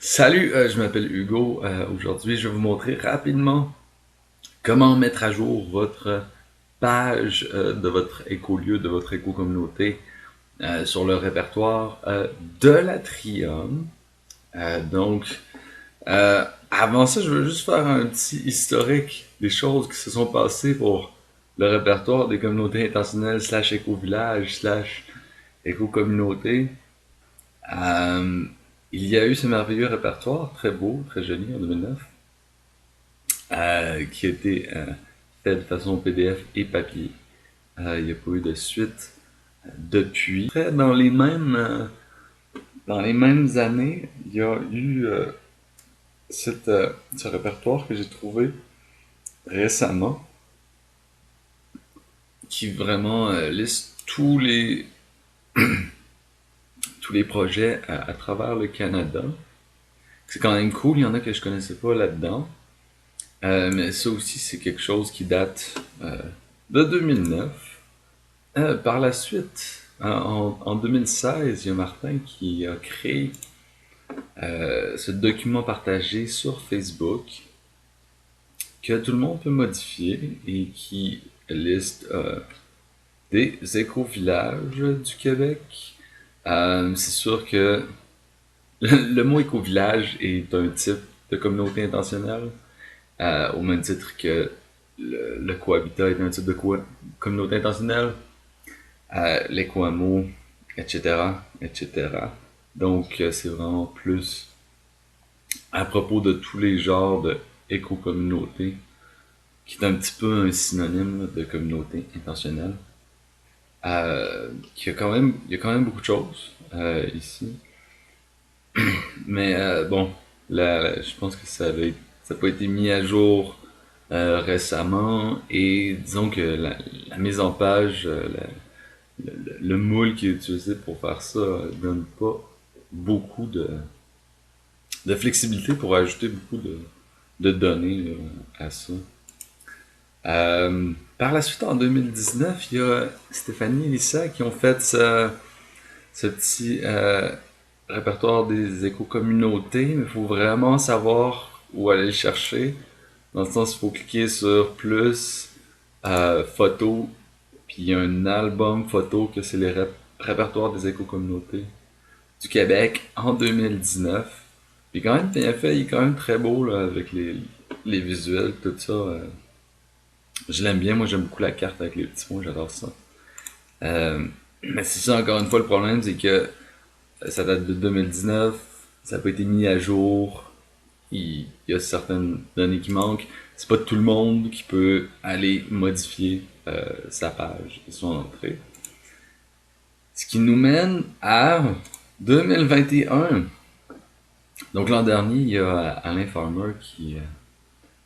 Salut, je m'appelle Hugo. Aujourd'hui, je vais vous montrer rapidement comment mettre à jour votre page de votre écolieu, de votre éco-communauté sur le répertoire de l'Atrium. Donc, avant ça, je veux juste faire un petit historique des choses qui se sont passées pour le répertoire des communautés intentionnelles slash éco-village slash éco-communauté. Euh, il y a eu ce merveilleux répertoire, très beau, très joli en 2009, qui a été fait de façon PDF et papier. Il n'y a pas eu de suite depuis. Après, dans les mêmes années, il y a eu ce répertoire que j'ai trouvé récemment, qui vraiment liste tous les projets à travers le Canada. C'est quand même cool, il y en a que je connaissais pas là-dedans. Mais ça aussi, c'est quelque chose qui date de 2009. Par la suite, en 2016, il y a Martin qui a créé ce document partagé sur Facebook que tout le monde peut modifier et qui liste des éco-villages du Québec. C'est sûr que le mot éco-village est un type de communauté intentionnelle, au même titre que le cohabitat est un type de communauté intentionnelle, l'éco-hameau, etc., etc. Donc, c'est vraiment plus à propos de tous les genres de éco-communauté, qui est un petit peu un synonyme de communauté intentionnelle. Il y a quand même beaucoup de choses ici. Mais bon, je pense que ça n'a pas été mis à jour récemment. Et disons que la mise en page, le moule qui est utilisé pour faire ça donne pas beaucoup de flexibilité pour ajouter beaucoup de données là, à ça. Par la suite, en 2019, il y a Stéphanie et Lisa qui ont fait ce petit répertoire des éco-communautés, mais il faut vraiment savoir où aller le chercher. Dans le sens, il faut cliquer sur plus, photos, puis il y a un album photo que c'est les répertoires des éco-communautés du Québec en 2019. Puis quand même bien fait, il est quand même très beau là, avec les visuels, tout ça. Je l'aime bien, moi j'aime beaucoup la carte avec les petits points, j'adore ça. Mais c'est ça, encore une fois, le problème, c'est que ça date de 2019, ça n'a pas été mis à jour, il y a certaines données qui manquent. C'est pas tout le monde qui peut aller modifier sa page et son entrée. Ce qui nous mène à 2021. Donc l'an dernier, il y a Alain Farmer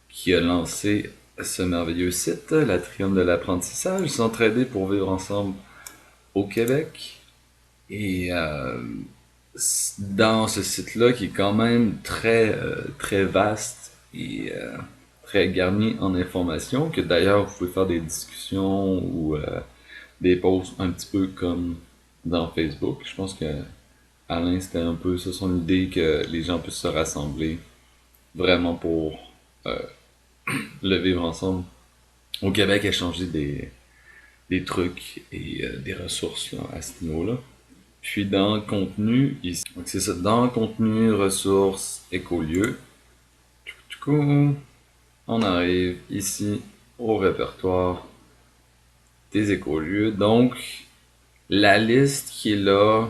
qui a lancé ce merveilleux site, l'Atrium de l'apprentissage, s'entraider pour vivre ensemble au Québec. Et dans ce site-là, qui est quand même très vaste et très garni en informations, que d'ailleurs vous pouvez faire des discussions ou des posts un petit peu comme dans Facebook. Je pense que Alain, c'était un peu ça son idée, que les gens puissent se rassembler vraiment pour euh, le vivre ensemble au Québec, échanger des trucs et des ressources là, à ce niveau-là. Puis dans contenu, ici, donc c'est ça, dans contenu, ressources, écolieu, du coup, on arrive ici au répertoire des écolieux. Donc, la liste qui est là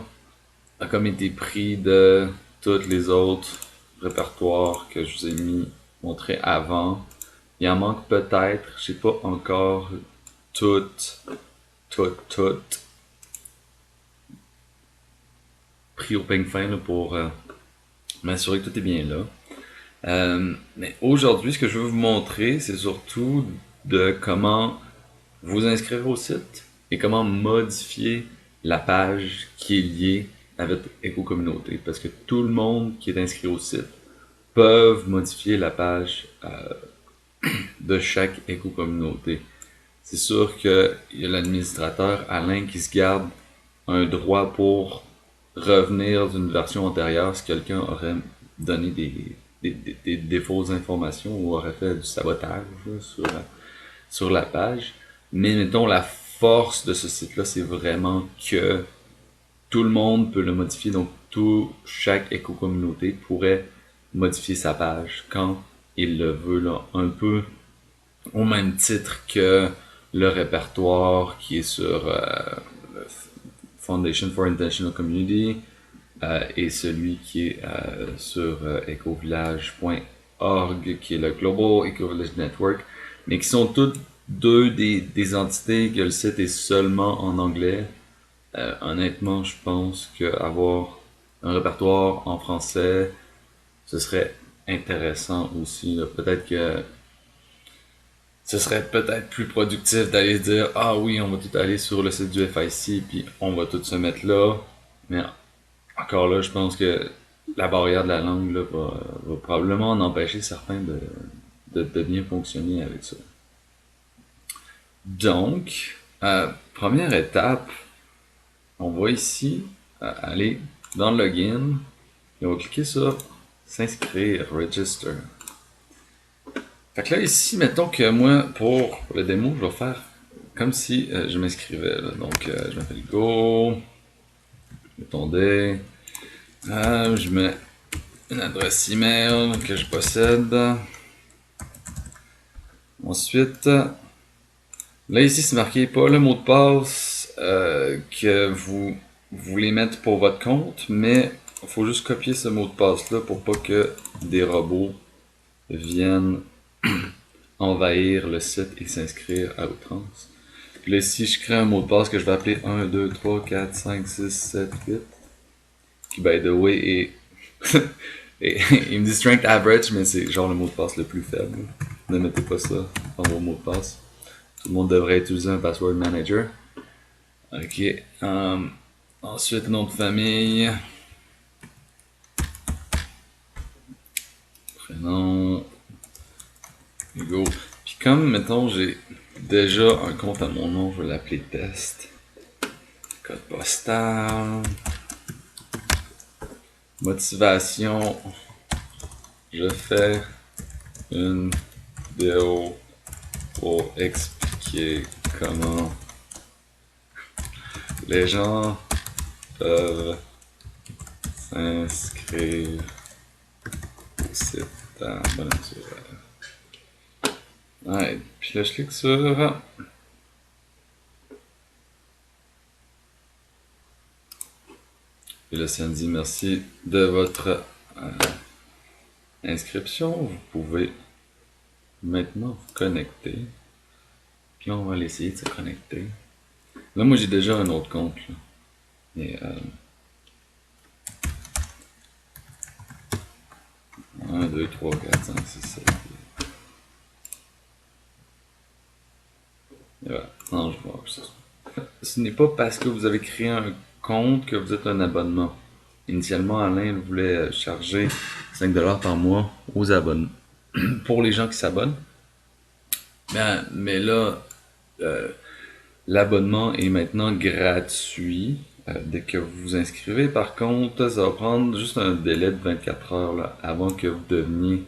a comme été pris de tous les autres répertoires que je vous ai montré avant. Il en manque peut-être, je sais pas encore toutes pris au peigne fin là, pour m'assurer que tout est bien là. Mais aujourd'hui, ce que je veux vous montrer, c'est surtout de comment vous inscrire au site et comment modifier la page qui est liée à votre éco-communauté. Parce que tout le monde qui est inscrit au site peuvent modifier la page de chaque éco-communauté. C'est sûr qu'il y a l'administrateur Alain qui se garde un droit pour revenir d'une version antérieure si quelqu'un aurait donné des fausses informations ou aurait fait du sabotage là, sur la page. Mais mettons, la force de ce site-là, c'est vraiment que tout le monde peut le modifier. Donc, chaque éco-communauté pourrait modifier sa page quand il le veut, là, un peu au même titre que le répertoire qui est sur Foundation for Intentional Community et celui qui est sur ecovillage.org, qui est le Global Eco Village Network, mais qui sont toutes deux des entités que le site est seulement en anglais. Honnêtement, je pense qu'avoir un répertoire en français, ce serait intéressant aussi. Peut-être que ce serait peut-être plus productif d'aller dire ah oui, on va tout aller sur le site du FIC puis on va tout se mettre là. Mais encore là, je pense que la barrière de la langue là, va probablement en empêcher certains de bien fonctionner avec ça. Donc, première étape, on va ici aller dans le login et on va cliquer sur s'inscrire, register. Fait que là, ici, mettons que moi, pour le démo, je vais faire comme si je m'inscrivais. Donc, je m'appelle Go, mettons D, je mets une adresse email que je possède. Ensuite, là, ici, c'est marqué pas le mot de passe que vous voulez mettre pour votre compte, mais il faut juste copier ce mot de passe-là pour pas que des robots viennent envahir le site et s'inscrire à outrance. Puis là, ici, je crée un mot de passe que je vais appeler 1, 2, 3, 4, 5, 6, 7, 8. Qui, by the way, est. et, il me dit strength average, mais c'est genre le mot de passe le plus faible. Ne mettez pas ça dans vos mots de passe. Tout le monde devrait utiliser un password manager. Ok. Ensuite, nom de famille. Prénom. Hugo. Puis comme, mettons, j'ai déjà un compte à mon nom, je vais l'appeler test. Code postal. Motivation. Je fais une vidéo pour expliquer comment les gens peuvent s'inscrire au site d'abonnature. Ouais, puis là je clique sur et là ça me dit merci de votre inscription. Vous pouvez maintenant vous connecter. Puis là on va aller essayer de se connecter. Là moi j'ai déjà un autre compte. Là. Mais 1, 2, 3, 4, 5, 6, 7. Et voilà. Non, je vois ça. Ce n'est pas parce que vous avez créé un compte que vous êtes un abonnement. Initialement, Alain voulait charger 5$ par mois aux abonnés. Pour les gens qui s'abonnent. Mais là, euh, l'abonnement est maintenant gratuit dès que vous vous inscrivez. Par contre, ça va prendre juste un délai de 24 heures là, avant que vous deveniez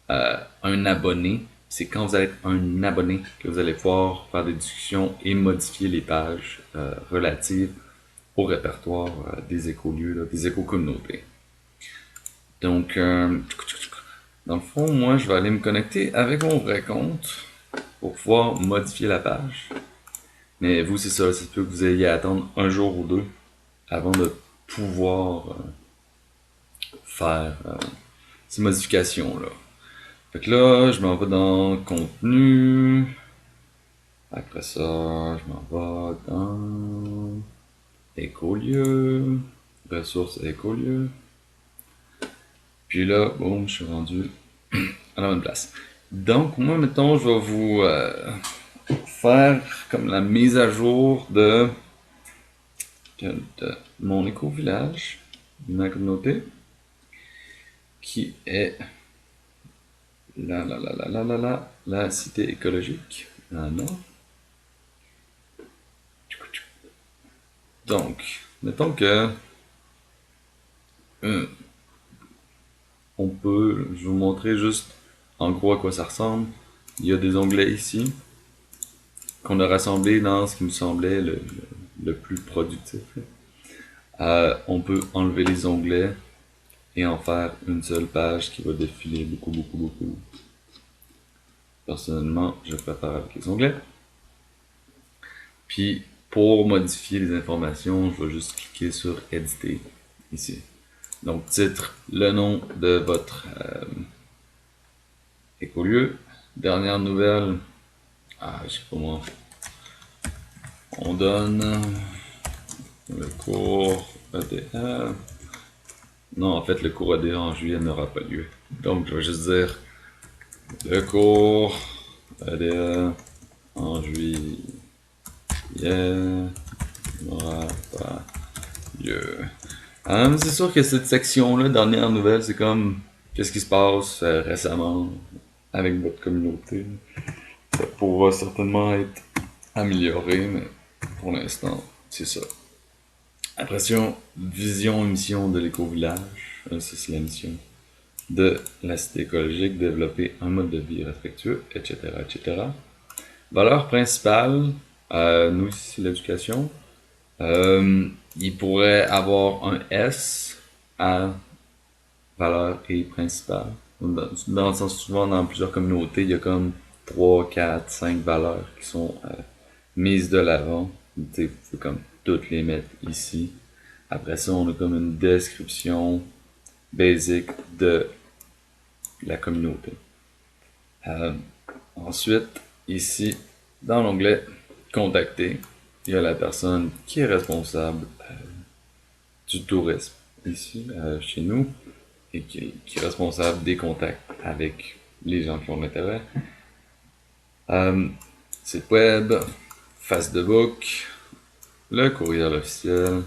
un abonné. C'est quand vous allez être un abonné que vous allez pouvoir faire des discussions et modifier les pages relatives au répertoire des écolieux, là, des éco-communautés. Donc, dans le fond, moi, je vais aller me connecter avec mon vrai compte pour pouvoir modifier la page. Mais vous, c'est ça, c'est peut que vous ayez à attendre un jour ou deux avant de pouvoir faire ces modifications-là. Fait que là, je m'en vais dans contenu. Après ça, je m'en vais dans écolieu, ressources écolieu. Puis là, boum, je suis rendu à la bonne place. Donc, moi, mettons, je vais vous faire comme la mise à jour de mon éco-village, de ma communauté, qui est la cité écologique. Ah non. Donc, mettons que je vais vous montrer juste en gros à quoi ça ressemble. Il y a des onglets ici qu'on a rassemblés dans ce qui me semblait le plus productif. On peut enlever les onglets et en faire une seule page qui va défiler beaucoup. Personnellement, je préfère avec les onglets. Puis, pour modifier les informations, je vais juste cliquer sur éditer ici. Donc, titre, le nom de votre écolieu. Dernière nouvelle, je sais pas moi, on donne le cours EDA. Non, en fait, le cours EDA en juillet n'aura pas lieu. Donc, je vais juste dire le cours EDA en juillet n'aura pas lieu. C'est sûr que cette section-là, dernière nouvelle, c'est comme qu'est-ce qui se passe récemment avec votre communauté. Ça pourra certainement être amélioré, mais pour l'instant, c'est ça. Après ça, vision et mission de l'éco-village. Ça, c'est la mission de la cité écologique, développer un mode de vie respectueux, etc. Valeur principale, nous ici, c'est l'éducation. Il pourrait avoir un S à valeur et principale. Dans le sens, souvent, dans plusieurs communautés, il y a comme 3, 4, 5 valeurs qui sont mises de l'avant. Tu peux comme toutes les mettre ici. Après ça, on a comme une description basique de la communauté. Ensuite, ici, dans l'onglet Contacter, il y a la personne qui est responsable du tourisme ici, chez nous, et qui est responsable des contacts avec les gens qui ont l'intérêt. Site web, Facebook, le courriel officiel,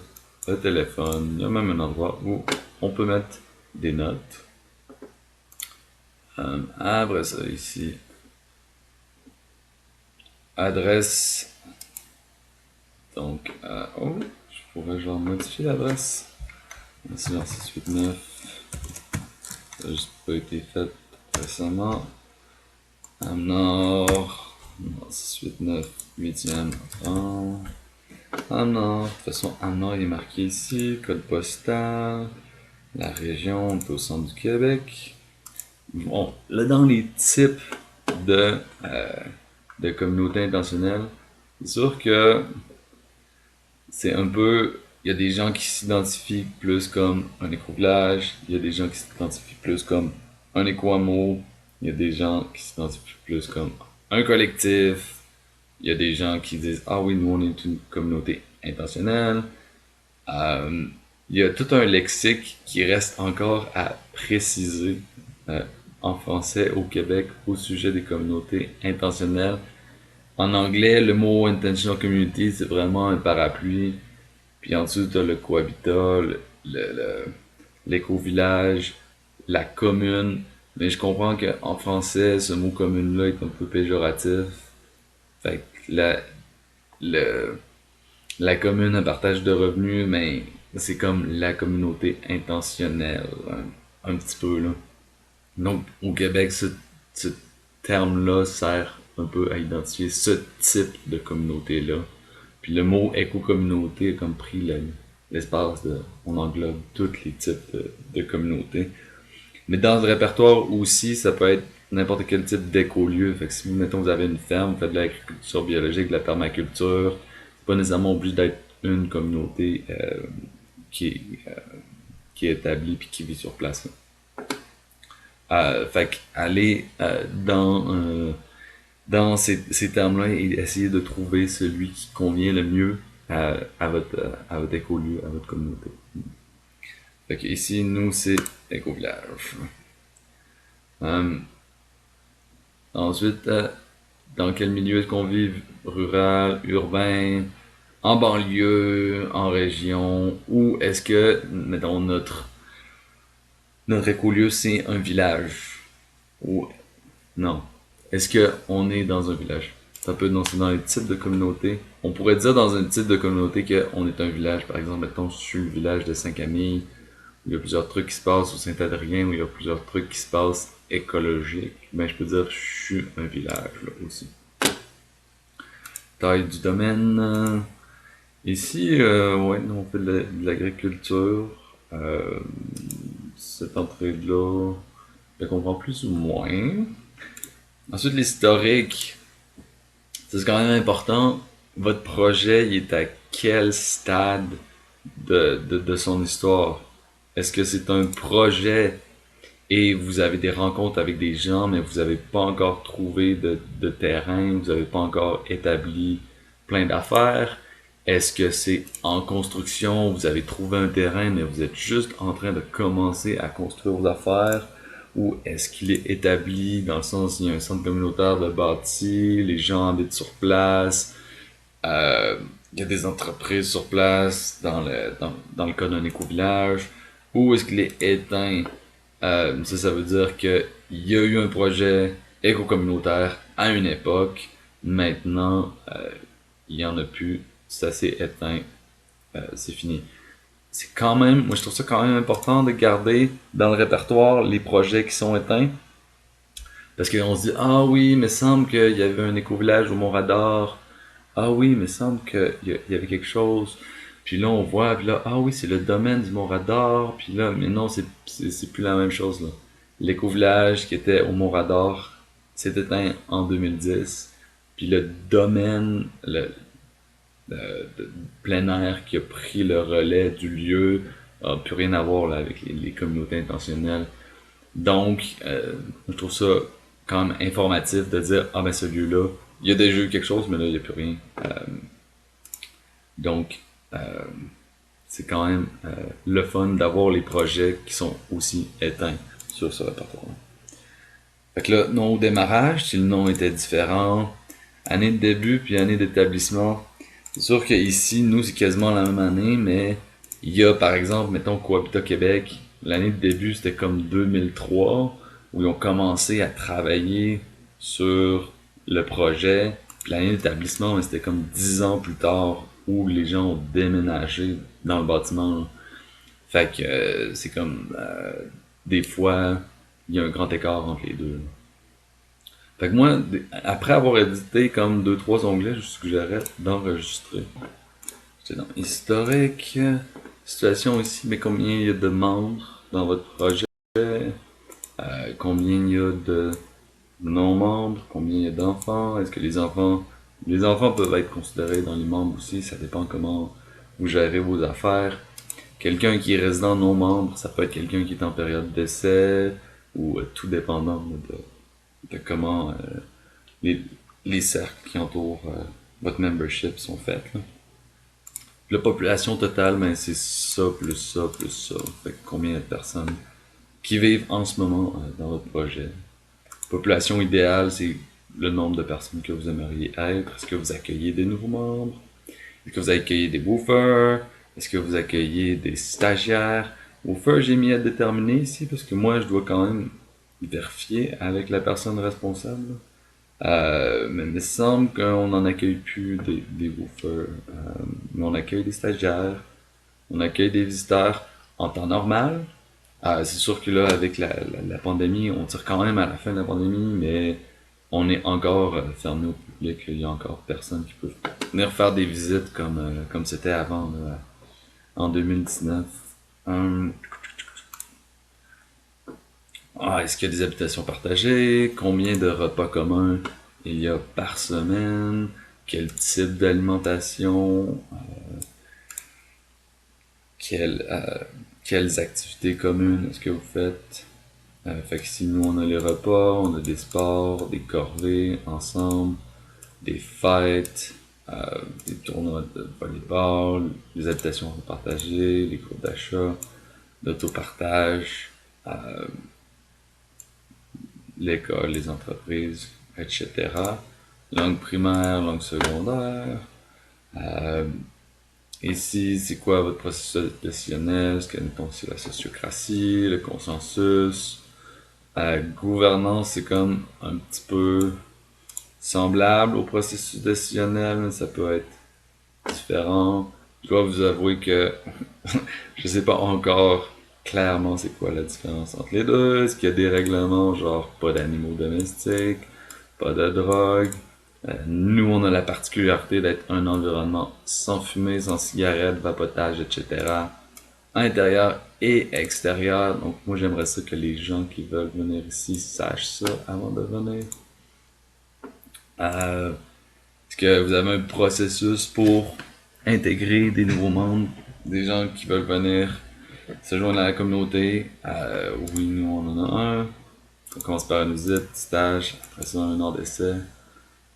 le téléphone, il y a même un endroit où on peut mettre des notes. Après ça, ici, adresse. Donc, je pourrais genre modifier l'adresse. C'est dans 689. Ça n'a juste pas été fait récemment. Nord, 689, 8e rang. Nord, de toute façon, Nord il est marqué ici. Code postal. La région, on est au centre du Québec. Bon, là, dans les types de communautés intentionnelles, c'est sûr que c'est un peu. Il y a des gens qui s'identifient plus comme un éco-village, il y a des gens qui s'identifient plus comme un éco-hameau, il y a des gens qui s'identifient plus comme un collectif, il y a des gens qui disent ah oui, nous on est une communauté intentionnelle. Il y a tout un lexique qui reste encore à préciser en français au Québec au sujet des communautés intentionnelles. En anglais, le mot intentional community, c'est vraiment un parapluie. Puis en dessous, t'as le cohabitat, l'éco-village, la commune. Mais je comprends qu'en français, ce mot commune-là est un peu péjoratif. Fait que la commune, un partage de revenus, mais c'est comme la communauté intentionnelle, un petit peu, là. Donc, au Québec, ce terme-là sert un peu à identifier ce type de communauté-là. Puis le mot éco-communauté a comme pris l'espace de... On englobe tous les types de communautés. Mais dans le répertoire aussi, ça peut être n'importe quel type d'écolieu. Fait que si, mettons, vous avez une ferme, vous faites de l'agriculture biologique, de la permaculture, c'est pas nécessairement obligé d'être une communauté qui, est, qui est établie puis qui vit sur place. Fait qu'aller dans ces termes-là et essayer de trouver celui qui convient le mieux à votre écolieu, à votre communauté. Fait que ici, nous, c'est éco-village. Ensuite, dans quel milieu est-ce qu'on vit? Rural, urbain, en banlieue, en région, ou est-ce que, mettons, notre écolieu, c'est un village? Ou non. Est-ce que on est dans un village? Ça peut être dans les types de communautés. On pourrait dire dans un type de communauté qu'on est un village. Par exemple, mettons, je suis le village de Saint-Camille, il y a plusieurs trucs qui se passent au Saint-Adrien, où il y a plusieurs trucs qui se passent écologiques, ben je peux dire que je suis un village là aussi. Taille du domaine. Ici, ouais, nous on fait de l'agriculture. Euh, Cette entrée-là, je comprends plus ou moins. Ensuite, l'historique. C'est quand même important. Votre projet, il est à quel stade de son histoire? Est-ce que c'est un projet et vous avez des rencontres avec des gens, mais vous n'avez pas encore trouvé de terrain, vous n'avez pas encore établi plein d'affaires? Est-ce que c'est en construction, vous avez trouvé un terrain, mais vous êtes juste en train de commencer à construire vos affaires? Ou est-ce qu'il est établi dans le sens il y a un centre communautaire de bâti, les gens habitent sur place, euh, il y a des entreprises sur place dans le cas d'un éco-village? Ou est-ce qu'il est éteint? Ça veut dire qu'il y a eu un projet éco-communautaire à une époque. Maintenant, il n'y en a plus. Ça s'est éteint. C'est fini. C'est quand même, moi je trouve ça quand même important de garder dans le répertoire les projets qui sont éteints. Parce qu'on se dit, ah oui, mais semble qu'il y avait un éco-village au Mont-Radar. Ah oui, mais semble qu'il y avait quelque chose. Puis là, on voit, puis là, ah oui, c'est le domaine du Mont-Radar. Puis là, mais non, c'est plus la même chose, là. L'éco-village qui était au Mont-Radar s'est éteint en 2010. Puis le domaine, de plein air qui a pris le relais du lieu a plus rien à voir là, avec les communautés intentionnelles. Donc, je trouve ça quand même informatif de dire, ah ben ce lieu-là, il y a déjà eu quelque chose, mais là, il n'y a plus rien. Donc, euh, c'est quand même le fun d'avoir les projets qui sont aussi éteints sur ce répertoire. Fait que là, non au démarrage, si le nom était différent, année de début puis année d'établissement, c'est sûr qu'ici, nous, c'est quasiment la même année, mais il y a, par exemple, mettons, Cohabitat Québec, l'année de début, c'était comme 2003, où ils ont commencé à travailler sur le projet. Puis l'année d'établissement, mais c'était comme 10 ans plus tard, où les gens ont déménagé dans le bâtiment, là. Fait que c'est comme, des fois, il y a un grand écart entre les deux, là. Fait que moi, après avoir édité comme deux trois onglets, je suggérerais d'enregistrer. C'est dans historique, situation ici, mais combien il y a de membres dans votre projet, combien il y a de non-membres, combien il y a d'enfants, est-ce que les enfants peuvent être considérés dans les membres aussi, ça dépend comment vous gérez vos affaires. Quelqu'un qui est résident non-membre, ça peut être quelqu'un qui est en période d'essai, ou tout dépendant de comment les, les cercles qui entourent votre membership sont faits, là. La population totale, ben, c'est ça, plus ça, plus ça. Fait que combien de personnes qui vivent en ce moment dans votre projet. Population idéale, c'est le nombre de personnes que vous aimeriez être. Est-ce que vous accueillez des nouveaux membres? Est-ce que vous accueillez des woofers? Est-ce que vous accueillez des stagiaires? Woofer, j'ai mis à déterminer ici parce que moi, je dois quand même vérifier avec la personne responsable. Mais il me semble qu'on n'en accueille plus des woofers. Mais on accueille des stagiaires, on accueille des visiteurs en temps normal. C'est sûr que là, avec la pandémie, on tire quand même à la fin de la pandémie, mais on est encore fermé au public. Il y a encore personne qui peut venir faire des visites comme c'était avant, là, en 2019. Est-ce qu'il y a des habitations partagées? Combien de repas communs il y a par semaine? Quel type d'alimentation? Quelles, quelles activités communes est-ce que vous faites? Fait que si nous on a les repas, on a des sports, des corvées ensemble, des fêtes, des tournois de volleyball, des habitations partagées, les groupes d'achat, d'autopartage, euh, l'école, les entreprises, etc. Langue primaire, langue secondaire. Euh, Ici, c'est quoi votre processus décisionnel? Est-ce que, mettons, c'est la sociocratie, le consensus? Gouvernance, c'est comme un petit peu semblable au processus décisionnel, mais ça peut être différent. Je dois vous avouer que je sais pas encore clairement c'est quoi la différence entre les deux. Est-ce qu'il y a des règlements genre pas d'animaux domestiques, pas de drogue. Nous, on a la particularité d'être un environnement sans fumée, sans cigarettes, vapotage, etc. Intérieur et extérieur. Donc moi, j'aimerais ça que les gens qui veulent venir ici sachent ça avant de venir. Est-ce que vous avez un processus pour intégrer des nouveaux membres, des gens qui veulent venir se joindre à la communauté? Oui, nous on en a un. On commence par une visite, stage, après ça un an d'essai,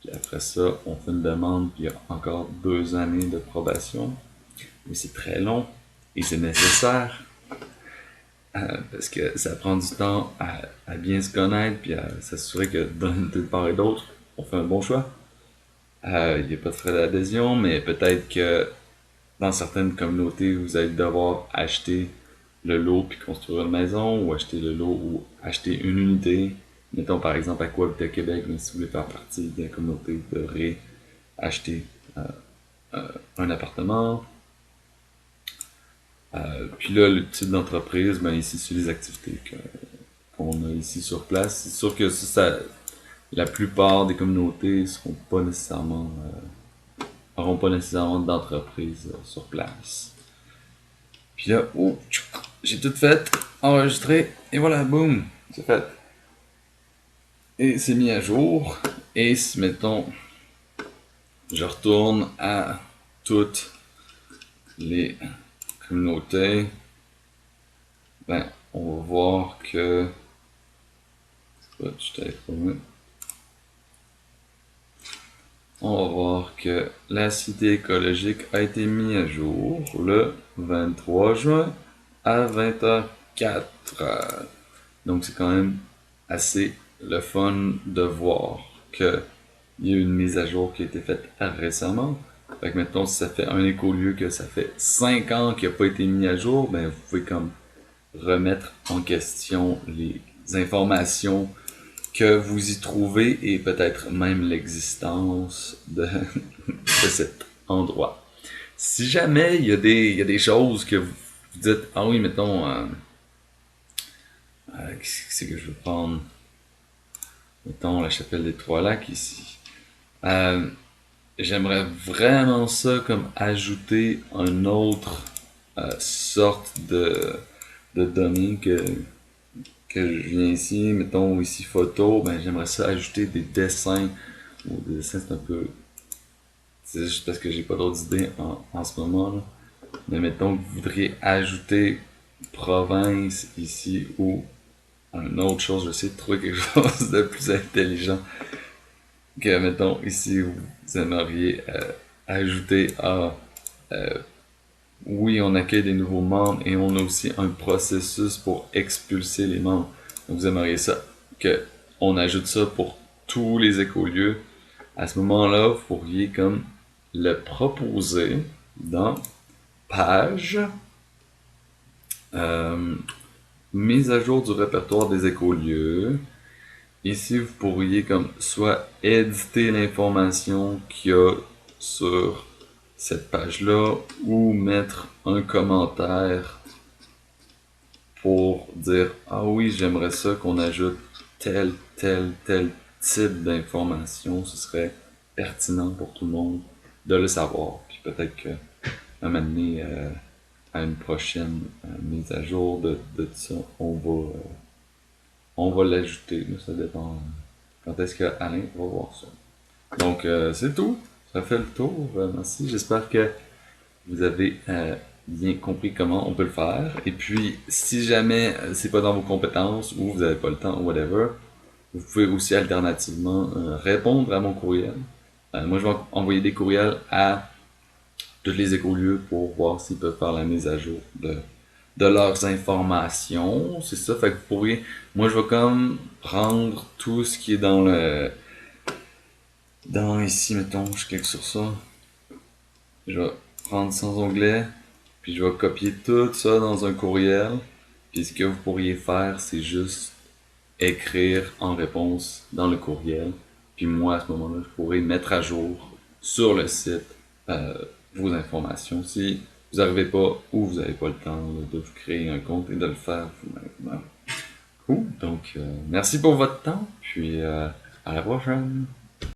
puis après ça on fait une demande, puis il y a encore 2 années de probation. Mais c'est très long et c'est nécessaire parce que ça prend du temps à bien se connaître puis à s'assurer que d'une part et d'autre, on fait un bon choix. Il n'y a pas de frais d'adhésion, mais peut-être que dans certaines communautés, vous allez devoir acheter le lot puis construire une maison, ou acheter le lot ou acheter une unité. Mettons par exemple à Cohabitat Québec, mais si vous voulez faire partie de la communauté, vous devrez acheter un appartement. Puis là, le type d'entreprise, ben ici sur les activités qu'on a ici sur place, c'est sûr que la plupart des communautés seront pas nécessairement auront pas nécessairement d'entreprise sur place. Puis là, oh, j'ai tout fait, enregistré, et voilà, boum, c'est fait. Et c'est mis à jour. Et si, mettons, je retourne à toutes les communautés, ben, on va voir que... On va voir que la cité écologique a été mise à jour le 23 juin à 20h04. Donc c'est quand même assez le fun de voir que il y a une mise à jour qui a été faite récemment. Fait que mettons, si ça fait un écolieu que ça fait 5 ans qu'il n'a pas été mis à jour, ben vous pouvez comme remettre en question les informations que vous y trouvez et peut-être même l'existence de cet endroit. Si jamais il y a des choses que vous dites, ah oui, mettons, qu'est-ce que c'est que je veux prendre? Mettons la chapelle des Trois Lacs ici. Euh, J'aimerais vraiment ça comme ajouter un autre sorte de données que je viens ici, mettons ici photo, ben j'aimerais ça ajouter des dessins. Ou des dessins c'est un peu. C'est juste parce que j'ai pas d'autres idées en ce moment là. Mais mettons que vous voudriez ajouter province ici ou une autre chose, je vais essayer de trouver quelque chose de plus intelligent que mettons ici vous aimeriez ajouter à oui, on accueille des nouveaux membres et on a aussi un processus pour expulser les membres. Donc vous aimeriez ça, que on ajoute ça pour tous les écolieux. À ce moment-là, vous pourriez comme le proposer dans page euh, mise à jour du répertoire des écolieux. Ici, vous pourriez comme soit éditer l'information qu'il y a sur cette page-là ou mettre un commentaire pour dire ah oui, j'aimerais ça qu'on ajoute tel type d'information. Ce serait pertinent pour tout le monde de le savoir. Puis peut-être que à un moment donné, à une prochaine mise à jour de ça, on va l'ajouter. Ça dépend quand est-ce que Alain va voir ça. Donc c'est tout. Ça fait le tour. Merci. J'espère que vous avez bien compris comment on peut le faire. Et puis, si jamais c'est pas dans vos compétences ou vous n'avez pas le temps ou whatever, vous pouvez aussi alternativement répondre à mon courriel. Moi, je vais envoyer des courriels à tous les écolieux pour voir s'ils peuvent faire la mise à jour de leurs informations. C'est ça, fait que vous pourriez... Moi, je vais comme prendre tout ce qui est dans le... Dans ici, mettons, je clique sur ça. Je vais prendre sans onglet, puis je vais copier tout ça dans un courriel. Puis ce que vous pourriez faire, c'est juste écrire en réponse dans le courriel. Puis moi, à ce moment-là, je pourrais mettre à jour sur le site vos informations. Si vous n'arrivez pas ou vous n'avez pas le temps de vous créer un compte et de le faire vous-même. Voilà. Cool. Donc, merci pour votre temps, puis à la prochaine.